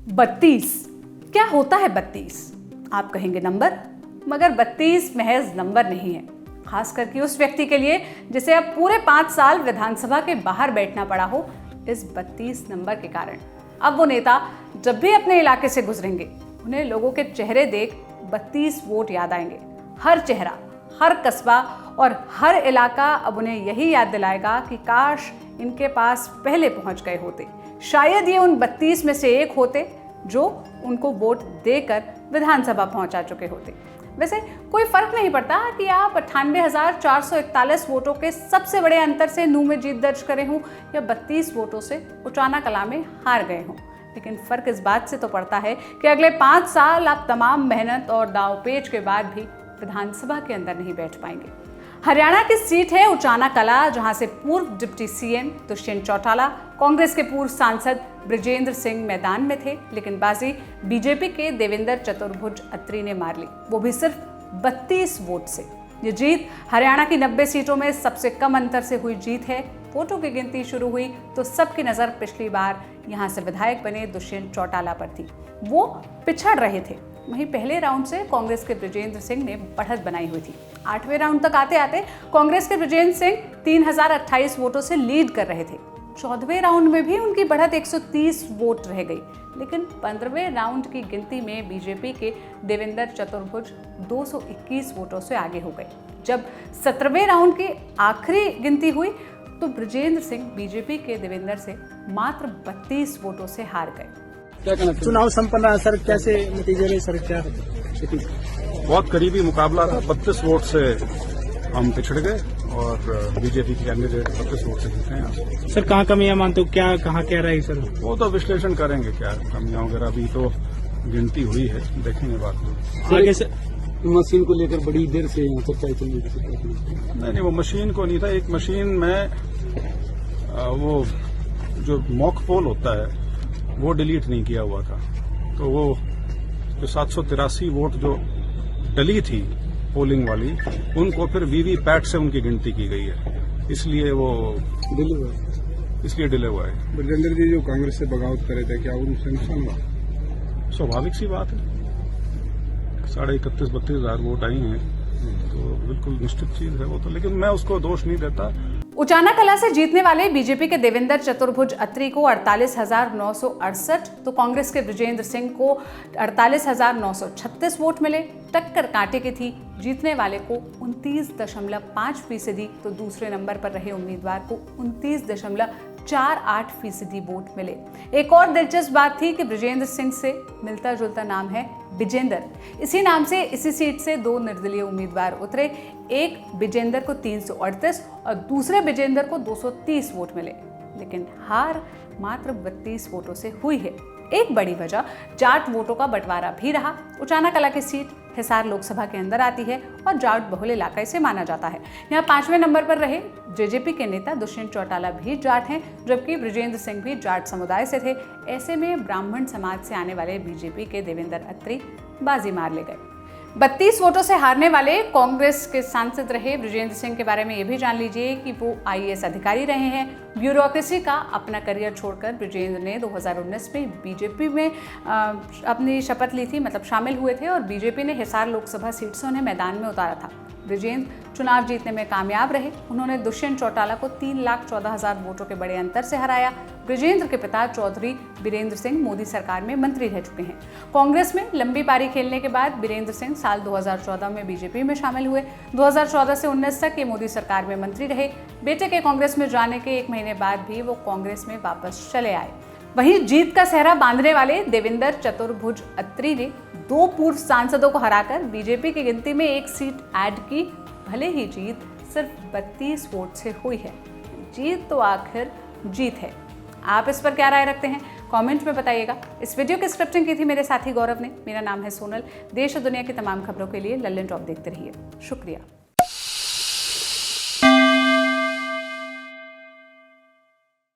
32 क्या होता है 32? आप कहेंगे नंबर, मगर 32 महज नंबर नहीं है, खास करके उस व्यक्ति के लिए जिसे अब पूरे 5 साल विधानसभा के बाहर बैठना पड़ा हो इस 32 नंबर के कारण। अब वो नेता जब भी अपने इलाके से गुजरेंगे उन्हें लोगों के चेहरे देख 32 वोट याद आएंगे। हर चेहरा, हर कस्बा और हर इलाका अब उन्हें यही याद दिलाएगा कि काश इनके पास पहले पहुंच गए होते। शायद ये उन 32 में से एक होते जो उनको वोट देकर विधानसभा पहुंचा चुके होते। वैसे कोई फर्क नहीं पड़ता कि आप 98,441 वोटों के सबसे बड़े अंतर से नूंह में जीत दर्ज करे हों या 32 वोटों से उचाना कला में हार गए हों, लेकिन फर्क इस बात से तो पड़ता है कि अगले 5 साल आप तमाम मेहनत और दांवपेच के बाद भी विधानसभा के अंदर नहीं बैठ पाएंगे। हरियाणा की सीट है उचाना कला, जहां से पूर्व डिप्टी सीएम दुष्यंत चौटाला, कांग्रेस के पूर्व सांसद बृजेंद्र सिंह मैदान में थे, लेकिन बाजी बीजेपी के देवेंद्र चतुर्भुज अत्री ने मार ली, वो भी सिर्फ 32 वोट से। ये जीत हरियाणा की 90 सीटों में सबसे कम अंतर से हुई जीत है। वोटों की गिनती शुरू हुई तो सबकी नजर पिछली बार यहां से विधायक बने दुष्यंत चौटाला पर थी। वो पिछड़ रहे थे, वहीं पहले राउंड से कांग्रेस के बृजेंद्र सिंह ने बढ़त बनाई हुई थी। 8वें राउंड तक आते आते कांग्रेस के बृजेंद्र सिंह 3028 वोटों से लीड कर रहे थे। 14वें राउंड में भी उनकी बढ़त 130 वोट रह गई, लेकिन 15वें राउंड की गिनती में बीजेपी के देवेंद्र चतुर्भुज 221 वोटों से आगे हो गए। जब 17वें राउंड की आखिरी गिनती हुई तो बृजेंद्र सिंह बीजेपी के देवेंद्र से मात्र 32 वोटों से हार गए। चुनाव संपन्न है सर, कैसे नतीजे रहे सर? क्या बहुत करीबी मुकाबला रहा, 32 वोट से हम पिछड़ गए और बीजेपी के कैंडिडेट 32 वोट से जीते हैं। सर कहाँ कमियां मानते हो, क्या कहाँ क्या रही सर? वो तो विश्लेषण करेंगे, क्या कमियां वगैरह, अभी तो गिनती हुई है, देखेंगे बात को। आगे से मशीन को लेकर बड़ी देर से यहाँ चर्चा चल रही है। नहीं, वो मशीन को नहीं था। एक मशीन में वो जो मॉक पोल होता है वो डिलीट नहीं किया हुआ था, तो वो जो 783 वोट जो डली थी पोलिंग वाली, उनको फिर वीवीपैट से उनकी गिनती की गई है, इसलिए वो डिले हुआ है। बृजेंद्र जी जो कांग्रेस से बगावत करे थे, क्या उनसे नुकसान हुआ? स्वाभाविक सी बात है, 31,000-32,000 हज़ार वोट आई हैं, तो बिल्कुल निश्चित चीज है वो तो, लेकिन मैं उसको दोष नहीं देता। उचाना कला से जीतने वाले बीजेपी के देवेंद्र चतुर्भुज अत्री को 48,968 तो कांग्रेस के बृजेंद्र सिंह को 48,936 वोट मिले। टक्कर कांटे की थी, जीतने वाले को 29.5% तो दूसरे नंबर पर रहे उम्मीदवार को 29.48% वोट मिले। एक और दिलचस्प बात थी कि बृजेंद्र सिंह से मिलता जुलता नाम है बिजेंदर। इसी नाम से इसी सीट से 2 निर्दलीय उम्मीदवार उतरे, एक बिजेंदर को 338 और दूसरे बिजेंदर को 230 वोट मिले, लेकिन हार मात्र 32 वोटों से हुई है। एक बड़ी वजह जाट वोटों का बंटवारा भी रहा। उचाना कला की सीट हिसार लोकसभा के अंदर आती है और जाट बहुल इलाका इसे माना जाता है। यहाँ 5वें नंबर पर रहे जेजेपी के नेता दुष्यंत चौटाला भी जाट हैं, जबकि बृजेंद्र सिंह भी जाट समुदाय से थे। ऐसे में ब्राह्मण समाज से आने वाले बीजेपी के देवेंद्र अत्री बाजी मार ले गए। 32 वोटों से हारने वाले कांग्रेस के सांसद रहे बृजेंद्र सिंह के बारे में ये भी जान लीजिए कि वो आईएएस अधिकारी रहे हैं। ब्यूरोक्रेसी का अपना करियर छोड़कर बृजेंद्र ने 2019 में बीजेपी में अपनी शपथ ली थी, मतलब शामिल हुए थे, और बीजेपी ने हिसार लोकसभा सीट से उन्हें मैदान में उतारा था। बृजेंद्र चुनाव जीतने में कामयाब रहे। उन्होंने दुष्यंत चौटाला को 3,14,000 वोटों के बड़े अंतर से हराया। बृजेंद्र के पिता चौधरी बीरेंद्र सिंह मोदी सरकार में मंत्री रह चुके हैं। कांग्रेस में लंबी पारी खेलने के बाद बीरेंद्र सिंह साल 2014 में बीजेपी में शामिल हुए। 2014 से 19 तक ये मोदी सरकार में मंत्री रहे। बेटे के कांग्रेस में जाने के 1 महीने बाद भी वो कांग्रेस में वापस चले आए। वहीं जीत का सेहरा बांधने वाले देवेंद्र चतुर्भुज अत्री ने 2 पूर्व सांसदों को हराकर बीजेपी की गिनती में 1 सीट ऐड की। भले ही जीत सिर्फ 32 वोट से हुई है, जीत तो आखिर जीत है। आप इस पर क्या राय रखते हैं, कमेंट में बताइएगा। इस वीडियो की स्क्रिप्टिंग की थी मेरे साथी गौरव ने। मेरा नाम है सोनल। देश और दुनिया की तमाम खबरों के लिए लल्लन टॉप देखते रहिए। शुक्रिया।